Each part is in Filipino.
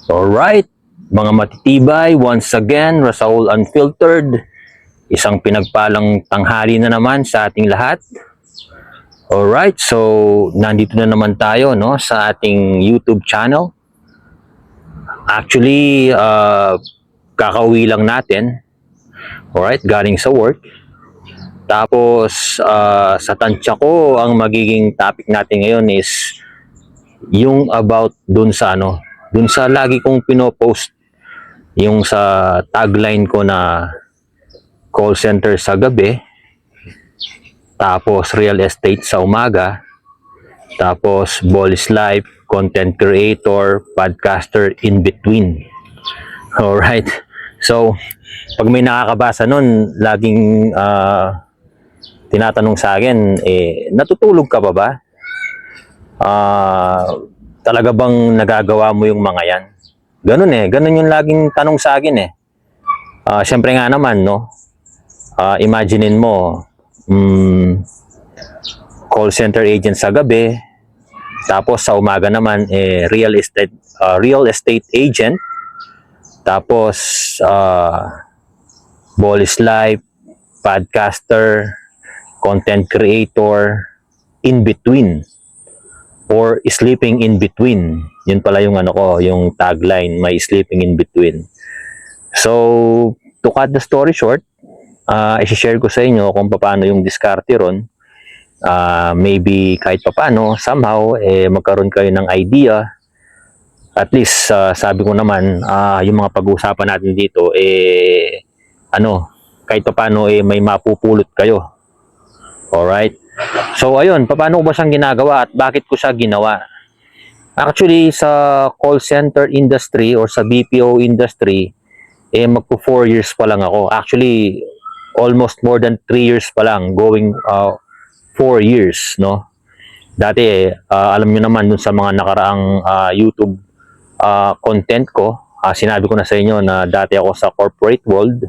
Alright, mga matitibay, once again, Rasaul Unfiltered. Isang pinagpalang tanghali na naman sa ating lahat. Alright, so nandito na naman tayo sa ating YouTube channel. Actually, kakauwi lang natin. Alright, galing sa work. Tapos, sa tansya ko, ang magiging topic natin ngayon is yung about dun sa dun sa lagi kong pinopost, yung sa tagline ko na call center sa gabi, tapos real estate sa umaga, tapos ball is life, content creator, podcaster in between. Alright, so pag may nakakabasa nun, laging tinatanong sa akin, natutulog ka pa ba? Talaga bang nagagawa mo yung mga yan? Ganun yung laging tanong sa akin Siyempre nga naman, imaginein mo, call center agent sa gabi, tapos sa umaga naman, real estate agent, tapos ball is life, podcaster, content creator, in between, or sleeping in between. Yun pala yung yung tagline, may sleeping in between. So, to cut the story short, i-share ko sa inyo kung paano yung diskarte ron. Maybe kahit paano, somehow, magkaroon kayo ng idea. At least, sabi ko naman, yung mga pag-uusapan natin dito, kahit paano, may mapupulot kayo. Alright? So, ayun, paano ko ba siyang ginagawa at bakit ko siya ginawa? Actually, sa call center industry or sa BPO industry, magpo 4 years pa lang ako. Actually, almost more than 3 years pa lang, going 4 years, Dati, alam niyo naman dun sa mga nakaraang YouTube content ko, sinabi ko na sa inyo na dati ako sa corporate world.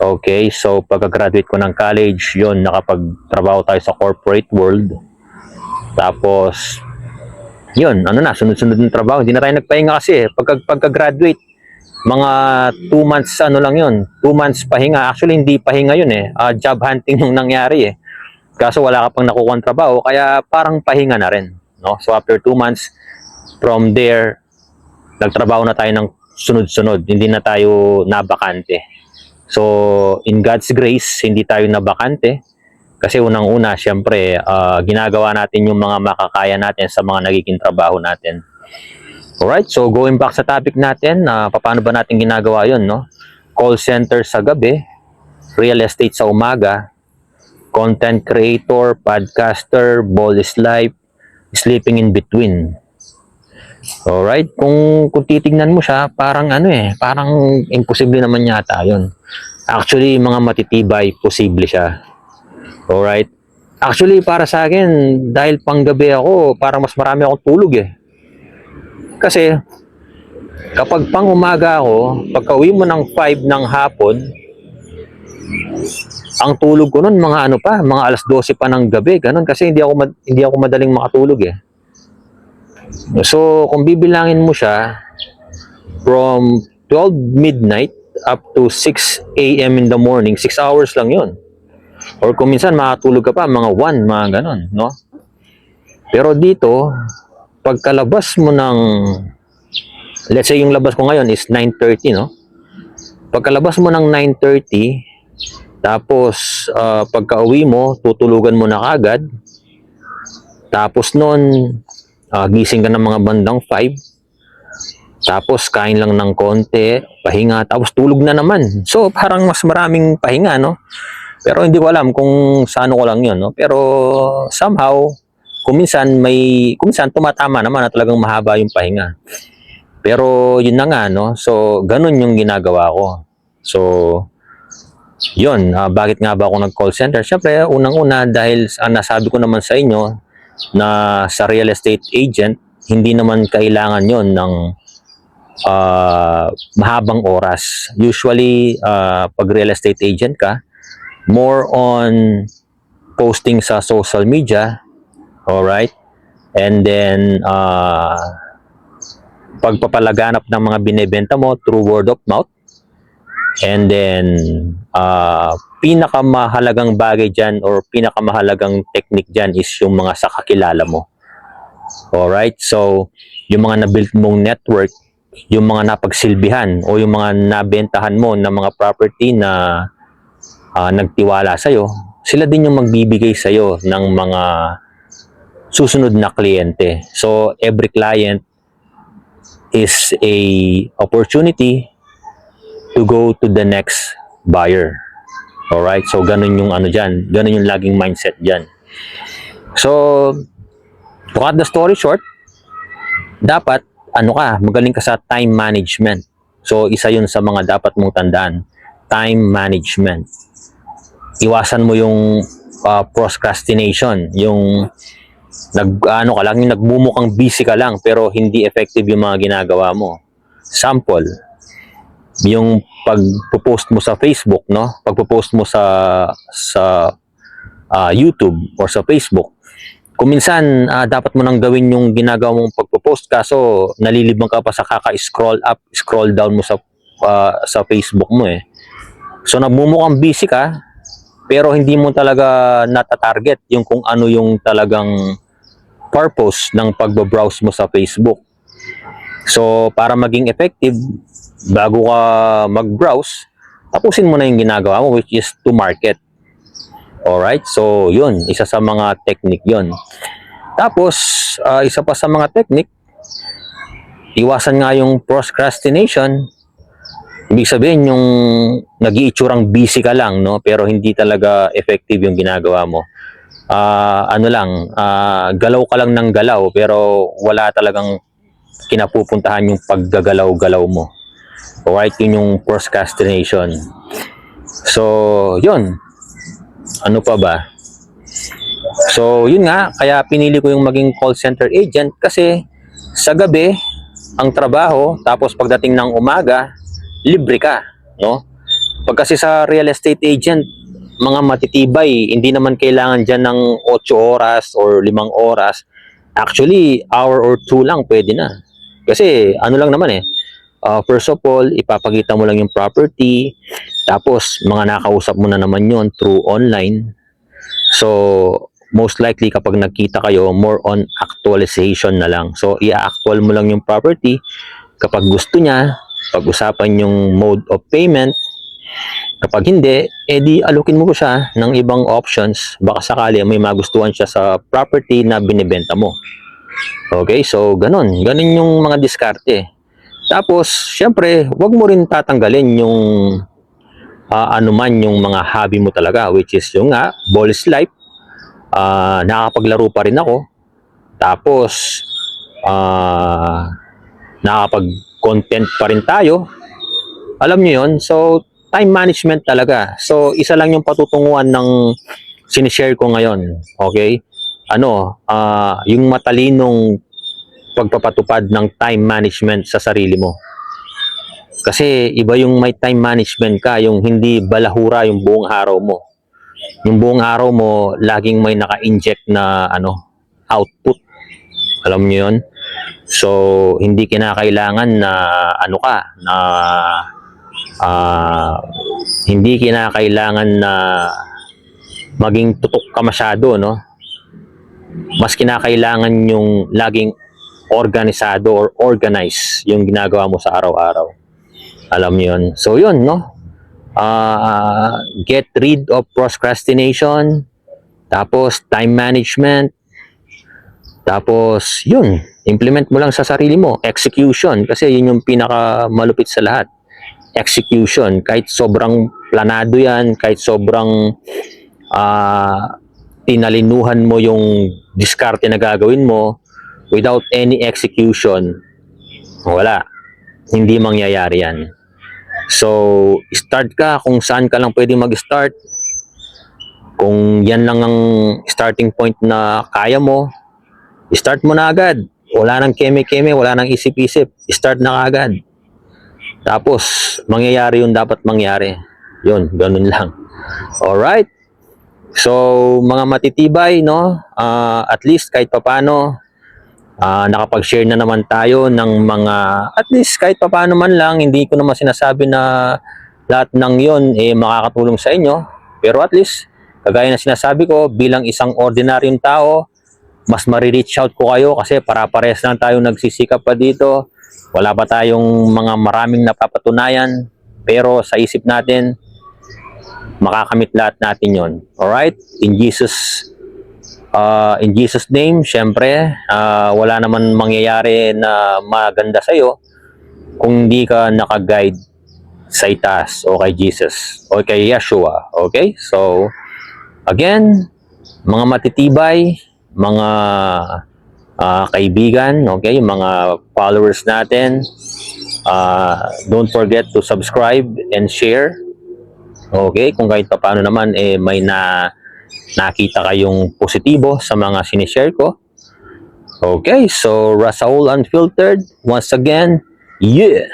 Okay, so pagka-graduate ko ng college, yon, nakapagtrabaho tayo sa corporate world. Tapos, yun, sunod-sunod ng trabaho. Hindi na tayo nagpahinga kasi pagka-graduate, mga 2 months lang yun. 2 months pahinga. Actually, hindi pahinga yun job hunting nung nangyari Kaso wala ka pang nakukuha ng trabaho, kaya parang pahinga na rin. So after 2 months, from there, nagtrabaho na tayo ng sunod-sunod. Hindi na tayo nabakante. So, in God's grace, hindi tayo nabakante. Kasi unang-una, syempre, ginagawa natin yung mga makakaya natin sa mga nagiging trabaho natin. Alright, so going back sa topic natin, paano ba natin ginagawa yun, Call center sa gabi, real estate sa umaga, content creator, podcaster, ball is life, sleeping in between. Alright, kung titignan mo siya, parang parang imposible naman yata yun. Actually, mga matitibay, posible siya. Alright? Actually, para sa akin, dahil panggabi ako, parang mas marami akong tulog Kasi, kapag pang umaga ako, pagka-uwi mo ng 5 ng hapon, ang tulog ko nun, mga mga alas 12 pa ng gabi, ganun, kasi hindi ako madaling makatulog So, kung bibilangin mo siya, from 12 midnight up to 6 a.m. in the morning, 6 hours lang yun. Or kung minsan makatulog ka pa, mga 1, mga ganon, Pero dito, pagkalabas mo ng, let's say yung labas ko ngayon is 9:30, Pagkalabas mo ng 9:30, tapos pagka-uwi mo, tutulugan mo na kagad. Tapos noon, gising ka ng mga bandang 5. Tapos kain lang ng konti, pahinga, tapos tulog na naman. So parang mas maraming pahinga, Pero hindi ko alam kung sa ko lang yun, Pero somehow, kuminsan tumatama naman na talagang mahaba yung pahinga. Pero yun na nga, So ganun yung ginagawa ko. So, yun, bakit nga ba ako nag-call center? Siyempre, unang-una dahil nasabi ko naman sa inyo na sa real estate agent, hindi naman kailangan yon ng mahabang oras. Usually, pag real estate agent ka, more on posting sa social media, alright? And then, pagpapalaganap ng mga binebenta mo through word of mouth. And then, pinakamahalagang bagay dyan or pinakamahalagang technique dyan is yung mga sa kakilala mo. Alright? So, yung mga na-build mong network, yung mga napagsilbihan o yung mga nabentahan mo na mga property na nagtiwala sa'yo, sila din yung magbibigay sa'yo ng mga susunod na kliyente. So, every client is a opportunity to go to the next buyer. Alright? So, ganun yung ano dyan. Ganun yung laging mindset dyan. So, to cut the story short, dapat, magaling ka sa time management. So, isa yun sa mga dapat mong tandaan. Time management. Iwasan mo yung procrastination. Yung yung nagmumukhang busy ka lang pero hindi effective yung mga ginagawa mo. Sample, yung pag-post mo sa Facebook, no? Pag-post mo sa YouTube or sa Facebook. Kung minsan dapat mo nang gawin yung ginagawa mong pag-post kaso nalilibang ka pa sa kaka-scroll up, scroll down mo sa Facebook mo eh. So nagmumukhang busy ka pero hindi mo talaga nata-target yung kung ano yung talagang purpose ng pagbabrowse mo sa Facebook. So, para maging effective, bago ka mag-browse, tapusin mo na yung ginagawa mo, which is to market. Alright? So, yun. Isa sa mga technique yun. Tapos, isa pa sa mga technique, iwasan nga yung procrastination. Ibig sabihin, yung nag-iitsurang busy ka lang, no? Pero hindi talaga effective yung ginagawa mo. Galaw ka lang ng galaw pero wala talagang kinapupuntahan yung paggagalaw-galaw mo. Alright, yun yung procrastination. So, yun. Ano pa ba? So, yun nga, kaya pinili ko yung maging call center agent kasi sa gabi, ang trabaho, tapos pagdating ng umaga, libre ka, no? Pag kasi sa real estate agent, mga matitibay, hindi naman kailangan dyan ng 8 oras or 5 oras. Actually, hour or 2 lang pwede na. Kasi ano lang naman eh, first of all, ipapakita mo lang yung property, tapos mga nakausap mo na naman yon through online. So, most likely kapag nagkita kayo, more on actualization na lang. So, i-actual mo lang yung property. Kapag gusto niya, pag-usapan yung mode of payment. Kapag hindi, edi alukin mo ko siya ng ibang options. Baka sakali may magustuhan siya sa property na binibenta mo. Okay, so ganun. Ganun yung mga diskarte. Tapos, syempre, wag mo rin tatanggalin yung yung mga hobby mo talaga, which is yung ball is life. Nakakapaglaro pa rin ako. Tapos, nakakapag-content pa rin tayo. Alam nyo yun? So, time management talaga. So, isa lang yung patutunguhan ng sinishare ko ngayon. Okay? Yung matalinong pagpapatupad ng time management sa sarili mo. Kasi iba yung may time management ka, yung hindi balahura yung buong araw mo. Yung buong araw mo, laging may naka-inject na output. Alam niyo yun? So, hindi kinakailangan na hindi kinakailangan na maging tutok ka masyado, no? Mas kinakailangan yung laging organisado or organize yung ginagawa mo sa araw-araw. Alam niyo yun? So, yun, no? Get rid of procrastination, tapos time management, tapos yun, implement mo lang sa sarili mo. Execution, kasi yun yung pinakamalupit sa lahat. Execution, kahit sobrang planado yan, kahit sobrang tinalinuhan mo yung diskarte na gagawin mo, without any execution, wala. Hindi mangyayari yan. So, start ka kung saan ka lang pwedeng mag-start. Kung yan lang ang starting point na kaya mo, start mo na agad. Wala nang keme-keme, wala nang isip-isip. Start na agad. Tapos, mangyayari yung dapat mangyari. Yun, ganun lang. Alright? So, mga matitibay, no? At least kahit papano, nakapag-share na naman tayo ng mga, at least kahit papaano man lang, hindi ko naman sinasabi na lahat ng yon makakatulong sa inyo. Pero at least, kagaya na sinasabi ko, bilang isang ordinaryong tao, mas marireach out ko kayo kasi para-pares lang tayong nagsisikap pa dito. Wala pa tayong mga maraming napapatunayan. Pero sa isip natin, makakamit lahat natin yon. Alright? In Jesus name, syempre, wala naman mangyayari na maganda sa'yo kung hindi ka nakaguide sa itaas o kay Jesus o kay Yeshua. Okay? So, again, mga matitibay, mga kaibigan, okay, mga followers natin, don't forget to subscribe and share. Okay? Kung kahit pa paano naman, may nakita kayong positibo sa mga sinishare ko. Okay, so Rasaul Unfiltered, once again, yeah!